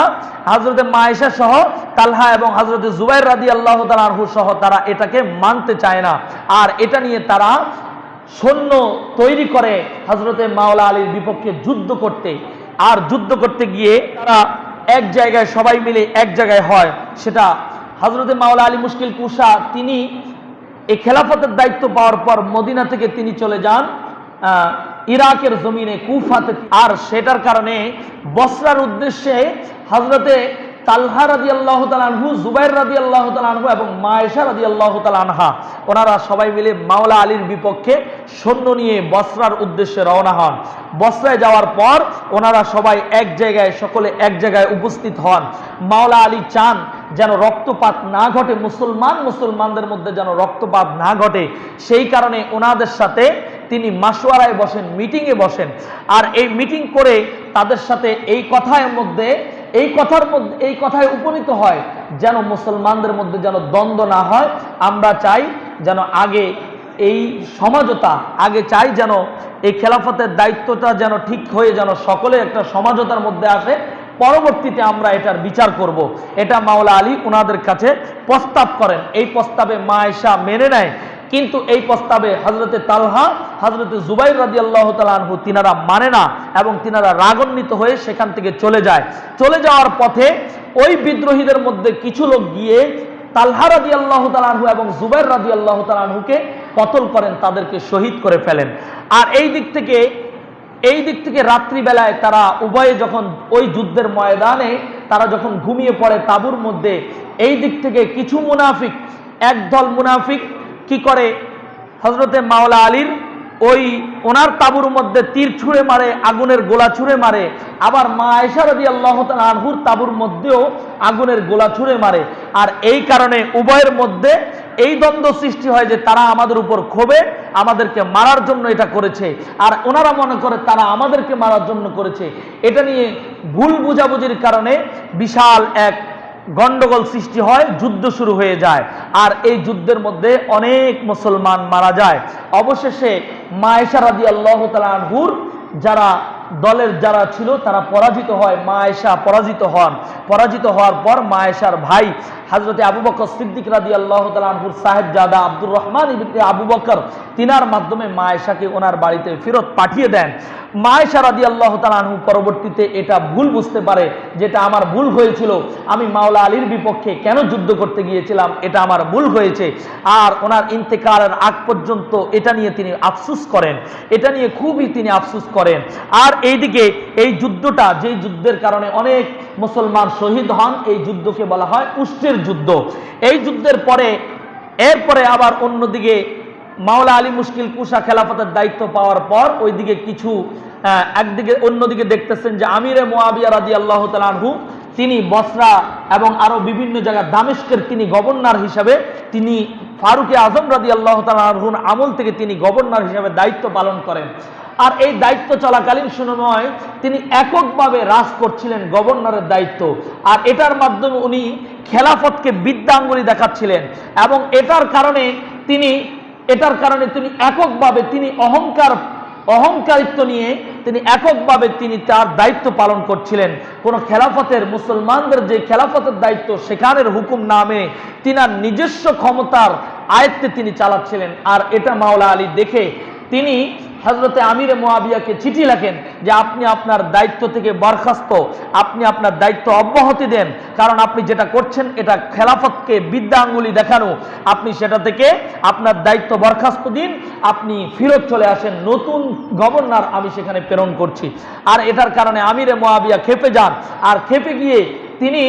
হযরতে মায়েশা সহ তালহা এবং হযরতে জুবাইর রাদিয়াল্লাহু তাআলা আনহু সহ তারা এটাকে মানতে চায় না, আর এটা নিয়ে তারা সৈন্য তৈরি করে হযরতে মাওলা আলীর বিপক্ষে যুদ্ধ করতে। আর যুদ্ধ করতে গিয়ে তারা এক জায়গায় সবাই মিলে এক জায়গায় হয়, সেটা হযরতে মাওলা আলী মুশকিল কুশা তিনি এই খেলাফতের দায়িত্ব পাওয়ার পর মদিনা থেকে তিনি চলে যান ইরাকের জমিনে কুফাতে, আর সেটার কারণে বসরার উদ্দেশ্যে হযরতে তালহা রাদিয়াল্লাহু তাআলা আনহু, জুবাইর রাদিয়াল্লাহু তাআলা আনহু এবং মায়েশা রাদিয়াল্লাহু তাআলা আনহা ওনারা সবাই মিলে মাওলা আলীর বিপক্ষে সৈন্য নিয়ে বসরার উদ্দেশ্যে রওনা হন। বসরায় যাওয়ার পর ওনারা সবাই এক জায়গায়, সকলে এক জায়গায় উপস্থিত হন। মাওলা আলী চান যেন রক্তপাত না ঘটে, মুসলমানদের মধ্যে যেন রক্তপাত না ঘটে, সেই কারণে ওনাদের সাথে তিনি মাশওয়ারায় বসেন, মিটিংয়ে বসেন। আর এই মিটিং করে তাদের সাথে এই কথায় উপনীত হয় যেন মুসলমানদের মধ্যে যেন দ্বন্দ্ব না হয়। আমরা চাই যেন আগে এই সমঝোতা, আগে চাই যেন এই খেলাফতের দায়িত্বটা যেন ঠিক হয়ে যেন সকলে একটা সমঝোতার মধ্যে আসে, পরবর্তীতে আমরা এটার বিচার করব। এটা মাওলা আলী ওনাদের কাছে প্রস্তাব করেন। এই প্রস্তাবে মায়েশা মেনে নেয়, কিন্তু এই প্রস্তাবে হযরতে তালহা, হযরতে জুবাইর রাদিয়াল্লাহু তাআলা আনহু তিনারা মানে না এবং তিনারা রাগান্বিত হয়ে সেখান থেকে চলে যায়। চলে যাওয়ার পথে ওই বিদ্রোহীদের মধ্যে কিছু লোক গিয়ে তালহা রাদিয়াল্লাহু তাআলা আনহু এবং জুবাইর রাদিয়াল্লাহু তাআলা আনহুকে কতল করেন, তাদেরকে শহীদ করে ফেলেন। আর এই দিক থেকে রাত্রিবেলায় তারা উভয়ে যখন ওই যুদ্ধের ময়দানে তারা যখন ঘুমিয়ে পড়ে তাঁবুর মধ্যে, এই দিক থেকে কিছু মুনাফিক, একদল মুনাফিক কি করে, হযরতে মাওলা আলীর ওনার তাঁবুর মধ্যে তীর ছুঁড়ে মারে, আগুনের গোলা ছুঁড়ে মারে। আবার মা আয়েশা রাদিয়াল্লাহু তাআলা আনহুর তাঁবুর মধ্যেও আগুনের গোলা ছুঁড়ে মারে। আর এই কারণে উভয়ের মধ্যে এই দ্বন্দ্ব সৃষ্টি হয় যে তারা আমাদের উপর ক্ষোভে আমাদেরকে মারার জন্য এটা করেছে, আর ওনারা মনে করে তারা আমাদেরকে মারার জন্য করেছে। এটা নিয়ে ভুল বুঝাবুঝির কারণে বিশাল এক গন্ডগোল সৃষ্টি হয়, যুদ্ধ শুরু হয়ে যায়। আর এই যুদ্ধের মধ্যে অনেক মুসলমান মারা যায়। অবশেষে মায়েশা রাদিয়াল্লাহু তাআলা আনহুর যারা ছিল তারা পরাজিত হয়, মায়েশা পরাজিত হন। পরাজিত হওয়ার পর মায়েশার ভাই হযরতে আবু বকর সিদ্দিক রাদিয়াল্লাহু তাআলা আনহুর সাহেবজাদা আব্দুর রহমান ইবনে আবু বকর তিনার মাধ্যমে মায়েশাকে ওনার বাড়িতে ফেরত পাঠিয়ে দেন। মায়েশা রাদিয়াল্লাহু তাআলা আনহু পরবর্তীতে এটা ভুল বুঝতে পারে, যেটা আমার ভুল হয়েছিল, আমি মাওলা আলীর বিপক্ষে কেন যুদ্ধ করতে গিয়েছিলাম, এটা আমার ভুল হয়েছে। আর ওনার ইন্তেকালের আগ পর্যন্ত এটা নিয়ে তিনি আফসোস করেন, এটা নিয়ে খুবই তিনি আফসোস করেন। আর এইদিকে এই যুদ্ধটা, যে যুদ্ধের কারণে অনেক মুসলমান শহীদ হন, এই যুদ্ধকে বলা হয় উষ্টের যুদ্ধ। এই যুদ্ধের এরপরে আবার অন্যদিকে মাওলা আলী মুশকিল কুশা খেলাফতের দায়িত্ব পাওয়ার পর ওইদিকে অন্যদিকে দেখতেছেন যে আমিরে মুআবিয়া রাদিয়াল্লাহু তাআলা আনহু তিনি বসরা এবং আরো বিভিন্ন জায়গা, দামেস্কের তিনি গভর্নর হিসাবে, তিনি ফারুকে আজম রাদিয়াল্লাহু তাআলা আনহুর আমল থেকে তিনি গভর্নর হিসাবে দায়িত্ব পালন করেন। আর এই দায়িত্ব চলাকালীন সময় তিনি এককভাবে রাজ করছিলেন, গভর্নরের দায়িত্ব। আর এটার মাধ্যমে উনি খেলাফতকে বিদ্যাঙ্গুলি দেখাচ্ছিলেন এবং এটার কারণে তিনি এককভাবে তিনি অহংকারিত্ব নিয়ে তিনি এককভাবে তিনি তার দায়িত্ব পালন করছিলেন। কোন খেলাফতের, মুসলমানদের যে খেলাফতের দায়িত্ব সেখানের হুকুম নামে তিনার নিজস্ব ক্ষমতার আয়ত্তে তিনি চালাচ্ছিলেন। আর এটা মাওলা আলী দেখে তিনি হযরতে আমিরে মুআবিয়াকে চিঠি লেখেন যে আপনি আপনার দায়িত্ব থেকে বরখাস্ত, আপনি আপনার দায়িত্ব অব্যাহতি দেন, কারণ আপনি যেটা করছেন এটা খেলাফতকে বিদ্যা আঙ্গুলি দেখানো। আপনি সেটা থেকে আপনার দায়িত্ব বরখাস্ত দিন, আপনি ফিরত চলে আসেন, নতুন গভর্নর আমি সেখানে প্রেরণ করছি। আর এটার কারণে আমিরে মুআবিয়া খেপে যান, আর খেপে গিয়ে তিনি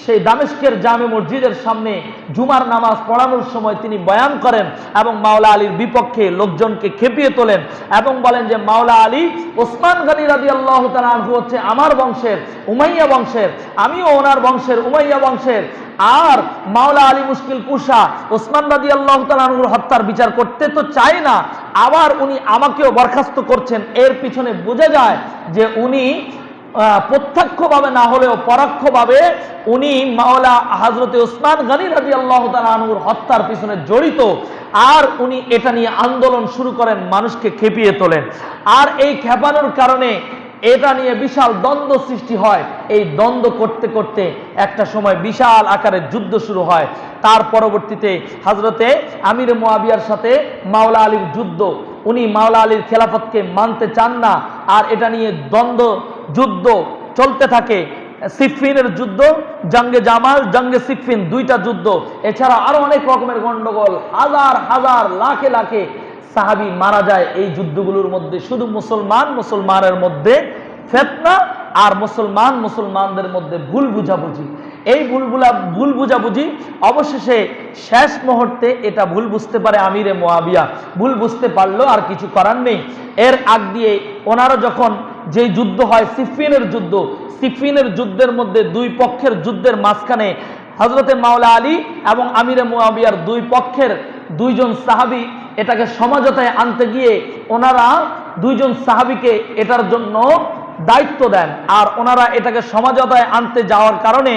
সেই দামেস্কের জামে মসজিদের সামনে জুমার নামাজ পড়ানোর সময় তিনি বয়ান করেন এবং মাওলা আলীর বিপক্ষে লোকজনকে খেপিয়ে তোলেন এবং বলেন যে মাওলা আলী ওসমান গনি রাদিয়াল্লাহু তাআলা আনহু হচ্ছে আমার বংশের, উমাইয়া বংশের, আমিও ওনার বংশের, উমাইয়া বংশের। আর মাওলা আলী মুশকিল কুশা ওসমান রাদিয়াল্লাহু তাআলা আনহুর হত্যার বিচার করতে তো চায় না, আবার উনি আমাকেও বরখাস্ত করছেন। এর পিছনে বোঝা যায় যে উনি প্রত্যক্ষভাবে না হলেও পরোক্ষভাবে উনি মাওলা হযরতে ওসমান গনি রাদিয়াল্লাহু তাআলা আনহুর হত্যার পিছনে জড়িত। আর উনি এটা নিয়ে আন্দোলন শুরু করেন, মানুষকে খেপিয়ে তোলেন। আর এই খেপানোর কারণে এটা নিয়ে বিশাল দ্বন্দ্ব সৃষ্টি হয়। এই দ্বন্দ্ব করতে করতে একটা সময় বিশাল আকারের যুদ্ধ শুরু হয়। তার পরবর্তীতে হযরতে আমির মুয়াবিয়ার সাথে মাওলা আলীর যুদ্ধ। উনি মাওলা আলীর খেলাফতকে মানতে চান না, আর এটা নিয়ে দ্বন্দ্ব যুদ্ধ চলতে থাকে। সিফিনের যুদ্ধ, জঙ্গে জামাল, জঙ্গে সিফিন, দুইটা যুদ্ধ, এছাড়া আরো অনেক রকমের গন্ডগোল, হাজার হাজার লাখে লাখে সাহাবী মারা যায় এই যুদ্ধগুলোর মধ্যে। শুধু মুসলমানের মধ্যে ফিতনা আর মুসলমানদের মধ্যে ভুল বুঝাবুঝি। এই ভুল বুঝাবুঝি অবশেষে শেষ মুহূর্তে এটা ভুল বুঝতে পারে আমিরে মুয়াবিয়া। ভুল বুঝতে পারলো, আর কিছু করার নেই। এর আগ দিয়ে ওনারা যখন যে যুদ্ধ হয় সিফিনের যুদ্ধের মধ্যে দুই পক্ষের যুদ্ধের মাঝখানে হযরতে মাওলা আলী এবং আমিরে মুয়াবিয়ার দুই পক্ষের দুইজন সাহাবী এটাকে সমঝোতায় আনতে গিয়ে ওনারা দুইজন সাহাবীকে এটার জন্য দায়িত্ব দেন। আর ওনারা এটাকে সমঝোতায় আনতে যাওয়ার কারণে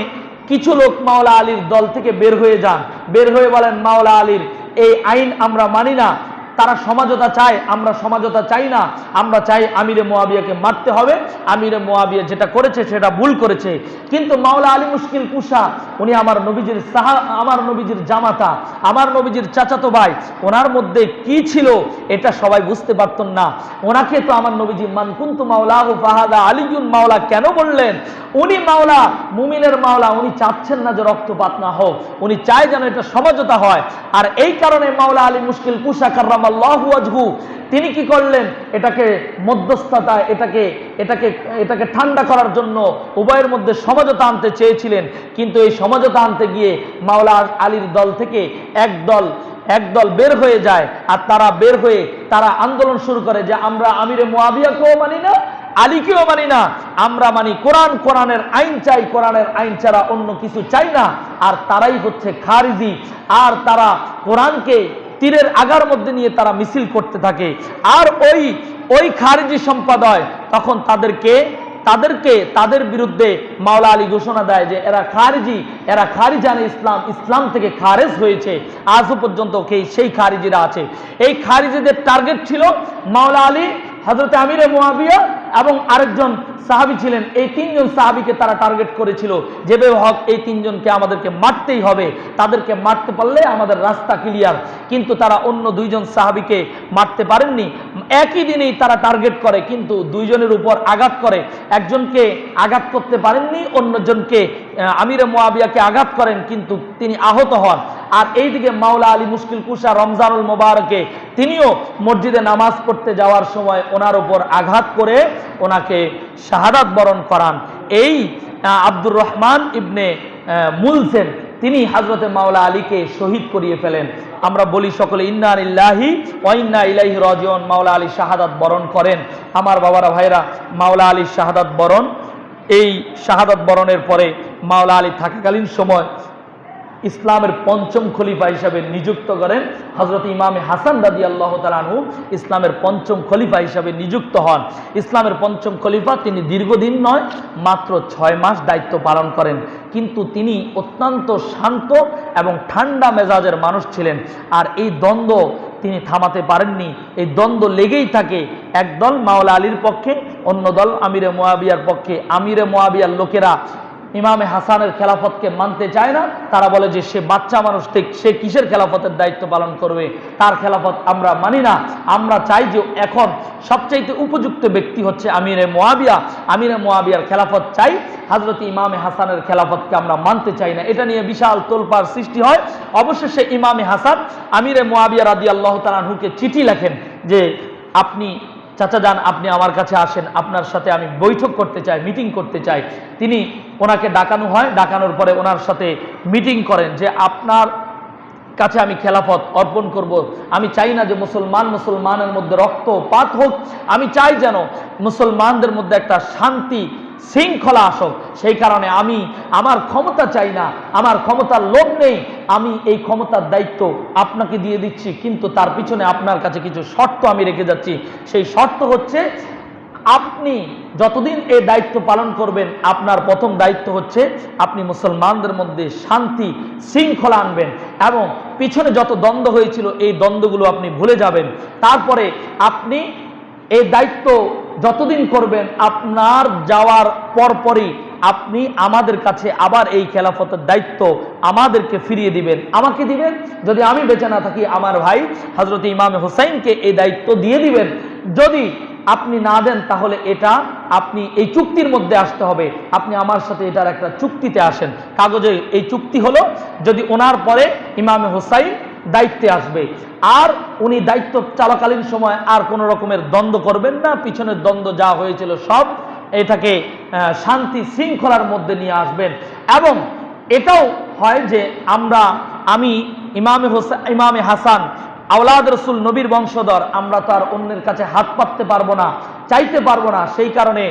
কিছু লোক মাওলা আলীর দল থেকে বের হয়ে যান, বের হয়ে বলেন মাওলা আলীর এই আইন আমরা মানি না। তারা সমঝোতা চায়, আমরা সমঝোতা চাই না, আমরা চাই আমিরে মুয়াবিয়াকে মারতে হবে। আমিরে মুয়াবিয়া যেটা করেছে সেটা ভুল করেছে। কিন্তু মাওলা আলী মুশকিল কুশা উনি আমার নবীজির জামাতা, আমার নবীজির চাচাতো ভাই, ওনার মধ্যে কি ছিল এটা সবাই বুঝতে পারতেন না। ওনাকে তো আমার নবীজি মান কুনতু মাওলাহু ফাহাদা আলিয়ুন মাওলা কেন বললেন? উনি মাওলা, মুমিনের মাওলা, উনি চাচ্ছেন না যে রক্তপাত না হোক, উনি চায় যেন এটা সমঝোতা হয়। আর এই কারণে মাওলা আলী মুশকিল কুশা কাররামাল্লাহু ওয়াজহু তিনি কি করলেন, এটাকে মধ্যস্থতা, এটাকে ঠান্ডা করার জন্য উভয়ের মধ্যে সমঝোতা আনতে চেয়েছিলেন। কিন্তু এই সমঝোতা আনতে গিয়ে মাওলা আলীর দল থেকে একদল বের হয়ে যায়। আর তারা বের হয়ে তারা আন্দোলন শুরু করে যে আমরা আমিরে মুয়াবিয়াকেও মানি না, আলীকেও মানি না, আমরা মানি কোরআনের আইন চাই, কোরআনের আইন ছাড়া অন্য কিছু চাই না। আর তারাই হচ্ছে খারিজি। আর তারা কোরআনকে তীরের আগার মধ্যে নিয়ে তারা মিছিল করতে থাকে। আর ওই খারিজি সম্পাদক তখন তাদের বিরুদ্ধে মাওলা আলী ঘোষণা দেয় যে এরা খারিজানে ইসলাম থেকে খারেজ হয়েছে। আজও পর্যন্ত সেই খারিজিরা আছে। এই খারিজিদের টার্গেট ছিল মাওলা আলী, হযরত আমিরে মুয়াবিয়া এবং আরেকজন সাহাবী ছিলেন। এই তিনজন সাহাবীকে তারা টার্গেট করেছিল, যেভাবে হক এই তিনজনকে আমাদেরকে মারতেই হবে, তাদেরকে মারতে পারলে আমাদের রাস্তা ক্লিয়ার। কিন্তু তারা অন্য দুইজন সাহাবীকে মারতে পারেননি। একই দিনেই তারা টার্গেট করে, কিন্তু দুইজনের উপর আঘাত করে। একজনকে আঘাত করতে পারেননি, অন্যজনকে আমিরে মুয়াবিয়াকে আঘাত করেন, কিন্তু তিনি আহত হন। আর এইদিকে মাওলা আলী মুশকিল কুশা রমজানুল মোবারকে তিনিও মসজিদে নামাজ পড়তে যাওয়ার সময় ওনার উপর আঘাত করে ওনাকে শাহাদাত বরণ করান। এই আব্দুর রহমান ইবনে মুলসেম তিনি হযরতে মাওলা আলীকে শহীদ করিয়ে ফেলেন। আমরা বলি সকলে ইন্না লিল্লাহি ওয়া ইন্না ইলাইহি রাজিউন। মাওলা আলী শাহাদাত বরণ করেন। আমার বাবারা ভাইরা, মাওলা আলী শাহাদাত বরণ, এই শাহাদাত বরণের পরে মাওলা আলী থাকাকালীন সময় ইসলামের পঞ্চম খলিফা হিসাবে নিযুক্ত করেন হযরত ইমামে হাসান রাদিয়াল্লাহু তাআলা আনহু। ইসলামের পঞ্চম খলিফা হিসাবে নিযুক্ত হন। ইসলামের পঞ্চম খলিফা তিনি দীর্ঘদিন নয়, মাত্র 6 মাস দায়িত্ব পালন করেন। কিন্তু তিনি অত্যন্ত শান্ত এবং ঠান্ডা মেজাজের মানুষ ছিলেন। আর এই দ্বন্দ্ব তিনি থামাতে পারেননি। এই দ্বন্দ্ব লেগেই থাকে। এক দল মাওলা আলীর পক্ষে, অন্য দল আমিরে মুয়াবিয়ার পক্ষে। আমিরে মুয়াবিয়ার লোকেরা ইমামে হাসানের খেলাফতকে মানতে চায় না। তারা বলে যে সে বাচ্চা মানুষ, সে কিসের খেলাফতের দায়িত্ব পালন করবে, তার খেলাফত আমরা মানি না। আমরা চাই যে এখন সবচাইতে উপযুক্ত ব্যক্তি হচ্ছে আমিরে মুয়াবিয়া। আমিরে মুয়াবিয়ার খেলাফত চাই, হযরত ইমামে হাসানের খেলাফতকে আমরা মানতে চাই না। এটা নিয়ে বিশাল তোলপাড় সৃষ্টি হয়। অবশেষে ইমামে হাসান আমিরে মুয়াবিয়া রাদিয়াল্লাহু তাআলা আনহুকে চিঠি লেখেন যে আপনি চাচা যান আপনি আমার কাছে আসেন, আপনার সাথে আমি বৈঠক করতে চাই, মিটিং করতে চাই। তিনি ওনাকে ডাকানো হয়, ডাকানোর পরে ওনার সাথে মিটিং করেন যে আপনার কাছে আমি খেলাফত অর্পণ করব। আমি চাই না যে মুসলমানের মধ্যে রক্তপাত হোক, আমি চাই যেন মুসলমানদের মধ্যে একটা শান্তি শৃঙ্খলা আসুক। সেই কারণে আমি আমার ক্ষমতা চাই না, আমার ক্ষমতার লোভ নেই, আমি এই ক্ষমতার দায়িত্ব আপনাকে দিয়ে দিচ্ছি, কিন্তু তার পিছনে আপনার কাছে কিছু শর্ত আমি রেখে যাচ্ছি। সেই শর্ত হচ্ছে আপনি যতদিন এই দায়িত্ব পালন করবেন, আপনার প্রথম দায়িত্ব হচ্ছে আপনি মুসলমানদের মধ্যে শান্তি শৃঙ্খলা আনবেন এবং পিছনে যত দ্বন্দ্ব হয়েছিল এই দ্বন্দ্বগুলো আপনি ভুলে যাবেন। তারপরে আপনি এই দায়িত্ব যতদিন করবেন, আপনার যাওয়ার পরপরই আপনি আমাদের কাছে আবার এই খেলাফতের দায়িত্ব আমাদেরকে ফিরিয়ে দিবেন, আমাকে দিবেন। যদি আমি বেঁচে না থাকি আমার ভাই হযরত ইমাম হুসাইনকে এই দায়িত্ব দিয়ে দিবেন। যদি আপনি না দেন তাহলে এটা আপনি এই চুক্তির মধ্যে আসতে হবে, আপনি আমার সাথে এটার একটা চুক্তিতে আসেন। কাগজে এই চুক্তি হলো, যদি ওনার পরে ইমাম হুসাইন দায়িত্বে আসবে আর উনি দায়িত্ব চলাকালীন সময় আর কোনো রকমের দ্বন্দ্ব করবেন না, পিছনের দ্বন্দ্ব যা হয়েছিল সব এটাকে শান্তি শৃঙ্খলার মধ্যে নিয়ে আসবেন। এবং এটাও হয় যে আমি ইমামে হাসান আওলাদ রসুল নবীর বংশধর, আমরা তো আর অন্যের কাছে হাত পাততে পারবো না, চাইতে পারবো না। সেই কারণে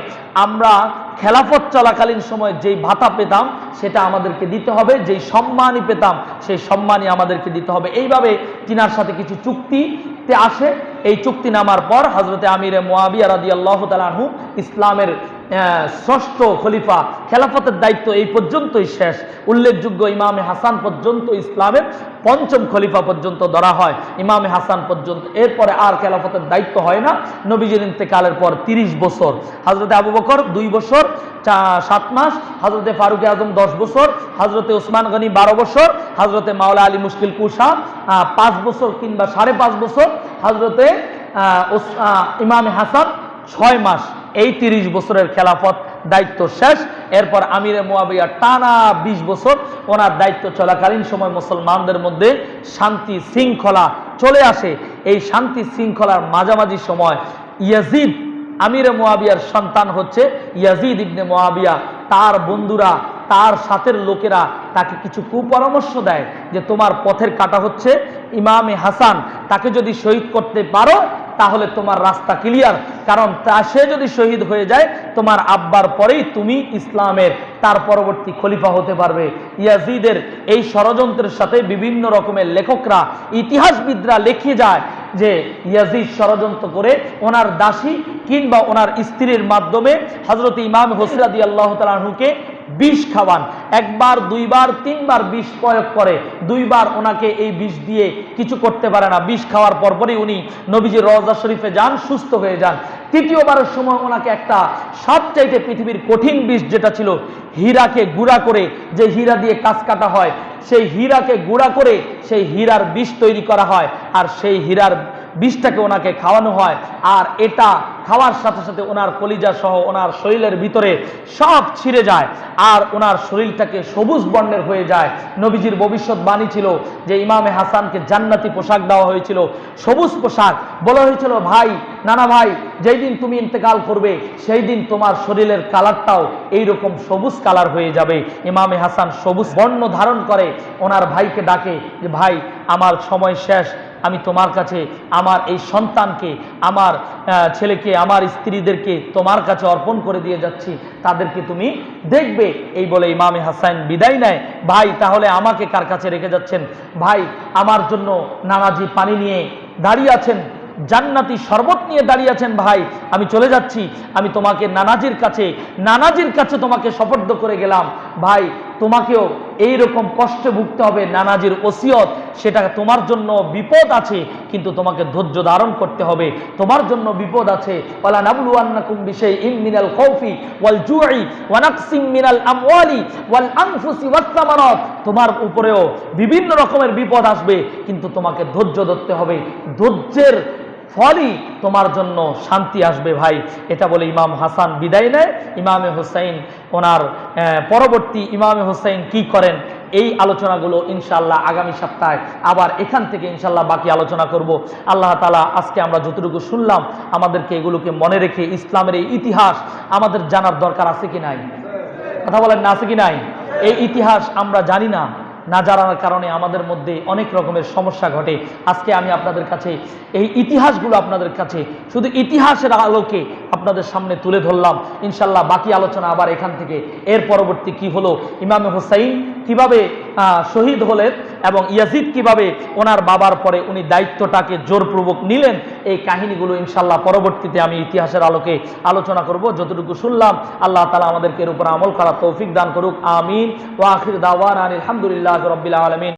আমরা খেলাফত চলাকালীন সময় যেই ভাতা পেতাম সেটা আমাদেরকে দিতে হবে, যেই সম্মানই পেতাম সেই সম্মানই আমাদেরকে দিতে হবে। এইভাবে তিনার সাথে কিছু চুক্তিতে আসে। এই চুক্তি নামার পর হযরতে আমিরে মুআবিয়া রাদিয়াল্লাহু তাআলা আনহু ইসলামের ষষ্ঠ খলিফা, খেলাফতের দায়িত্ব এই পর্যন্তই শেষ। উল্লেখযোগ্য ইমামে হাসান পর্যন্ত ইসলামের পঞ্চম খলিফা পর্যন্ত ধরা হয়, ইমামে হাসান পর্যন্ত। এরপরে আর খেলাফতের দায়িত্ব হয় না। নবীজির ইন্তেকালের পর 30 বছর, হযরতে আবু বকর 2 বছর 7 মাস, হযরতে ফারুক আজম 10 বছর, হযরতে ওসমান গনি 12 বছর, হযরতে মাওলা আলী মুশকিল কুশা 5 বছর কিংবা 5.5 বছর, হযরতে ইমামে হাসান 6 মাস। এই 30 বছরের খেলাফত দায়িত্ব শেষ। এরপর আমিরে মুআবিয়া টানা 20 বছর ওনার দায়িত্ব চলাকালীন সময় মুসলমানদের মধ্যে শান্তি শৃঙ্খলা চলে আসে। এই শান্তি শৃঙ্খলার মাঝামাঝি সময় ইয়াজিদ, আমিরে মুআবিয়ার সন্তান হচ্ছে ইয়াজিদ ইবনে মুআবিয়া, তার বন্ধুরা, তার সাথের লোকেরা তাকে কিছু কুপরামর্শ দেয় যে তোমার পথের কাঁটা হচ্ছে ইমামে হাসান, তাকে যদি শহীদ করতে পারো তাহলে তোমার রাস্তা ক্লিয়ার, কারণ সে যদি শহীদ হয়ে যায় তোমার আব্বার পরেই তুমি ইসলামের তার পরবর্তী খলিফা হতে পারবে। ইয়াজিদের এই ষড়যন্ত্রের সাথে বিভিন্ন রকমের লেখকরা, ইতিহাসবিদরা লিখে যায় যে ইয়াজিদ ষড়যন্ত্র করে ওনার দাসী কিংবা ওনার স্ত্রীর মাধ্যমে হযরত ইমাম হোসেন রাদিয়াল্লাহু তাআলা আনহুকে বিষ খাওয়ান। একবার, দুইবার, তিনবার বিষ প্রয়োগ করে, দুইবার ওনাকে এই বিষ দিয়ে কিছু করতে পারে না। বিষ খাওয়ার পরপরই উনি নবীজির রওজা শরীফে যান, সুস্থ হয়ে যান। তৃতীয়বারের সময় ওনাকে একটা সবচাইতে পৃথিবীর কঠিন বিষ যেটা ছিল হীরাকে গুঁড়া করে, যে হীরা দিয়ে কাজ কাটা হয়, সেই হীরাকে গুঁড়া করে সেই হীরার বিষ তৈরি করা হয় আর সেই হীরার বিষটাকে ওনাকে খাওয়ানো হয়। আর এটা খাওয়ার সাথে সাথে ওনার কলিজা সহ ওনার শরীরের ভিতরে সব ছিঁড়ে যায় আর ওনার শরীরটাকে সবুজ বর্ণের হয়ে যায়। নবীজির ভবিষ্যৎবাণী ছিল যে ইমামে হাসানকে জান্নাতি পোশাক দেওয়া হয়েছিল, সবুজ পোশাক। বলা হয়েছিল ভাই, নানা ভাই, যেই দিন তুমি ইন্তেকাল করবে সেই দিন তোমার শরীরের কালারটাও এইরকম সবুজ কালার হয়ে যাবে। ইমামে হাসান সবুজ বর্ণ ধারণ করে ওনার ভাইকে ডাকে যে ভাই, আমার সময় শেষ, আমি তোমার কাছে আমার এই সন্তানকে, আমার ছেলেকে, আমার স্ত্রীদেরকে তোমার কাছে অর্পণ করে দিয়ে যাচ্ছি, তাদেরকে তুমি দেখবে। এই বলে ইমামে হাসান বিদায় নেয়। ভাই, তাহলে আমাকে কার কাছে রেখে যাচ্ছেন? ভাই, আমার জন্য নানাজি পানি নিয়ে দাঁড়িয়ে আছেন, জান্নাতি শরবত নিয়ে দাঁড়িয়ে আছেন। ভাই, আমি চলে যাচ্ছি, আমি তোমাকে নানাজির কাছে তোমাকে সুপর্দ করে গেলাম। ভাই, তোমাকেও এই রকম কষ্টে ভুগতে হবে, নানাজির ওসিয়ত, সেটা তোমার জন্য বিপদ আছে, কিন্তু তোমাকে ধৈর্য ধারণ করতে হবে, তোমার জন্য বিপদ আছে। ওয়ালা নাবলুয়ান্নাকুম বিশাইইম মিনাল খাউফি ওয়াল জুই ওয়া নাকসিম মিনাল আমওয়ালি ওয়াল আনফুসি ওয়াস সামারাত, তোমার উপরেও বিভিন্ন রকমের বিপদ আসবে, কিন্তু তোমাকে ধৈর্য ধরতে হবে, ধৈর্যের ফলই তোমার জন্য শান্তি আসবে। ভাই, এটা বলে ইমাম হাসান বিদায় নেয়। ইমামে হুসাইন, ওনার পরবর্তী ইমামে হুসাইন কি করেন এই আলোচনাগুলো ইনশাআল্লাহ আগামী সপ্তাহে আবার এখান থেকে ইনশাআল্লাহ বাকি আলোচনা করব। আল্লাহ তাআলা আজকে আমরা যতটুকু শুনলাম আমাদেরকে এগুলোকে মনে রেখে ইসলামের এই ইতিহাস আমাদের জানার দরকার আছে কি নাই? কথা বলেন না, আছে কি নাই? এই ইতিহাস আমরা জানি না, না জানার কারণে আমাদের মধ্যে অনেক রকমের সমস্যা ঘটে। আজকে আমি আপনাদের কাছে এই ইতিহাসগুলো আপনাদের কাছে শুধু ইতিহাসের আলোকে আপনাদের সামনে তুলে ধরলাম। ইনশাল্লাহ বাকি আলোচনা আবার এখান থেকে। এর পরবর্তী কি হলো, ইমাম হুসাইন কিভাবে শহীদ হলেন এবং ইয়াজিদ কিভাবে ওনার বাবার পরে উনি দায়িত্বটাকে জোরপূর্বক নিলেন, এই কাহিনীগুলো ইনশাল্লাহ পরবর্তীতে আমি ইতিহাসের আলোকে আলোচনা করব। যতটুকু শুনলাম আল্লাহ তাআলা আমাদেরকে এর উপর আমল করার তৌফিক দান করুক। আমিন। ওয়া আখির দাওয়ানা আলহামদুলিল্লাহি রাব্বিল আলামিন।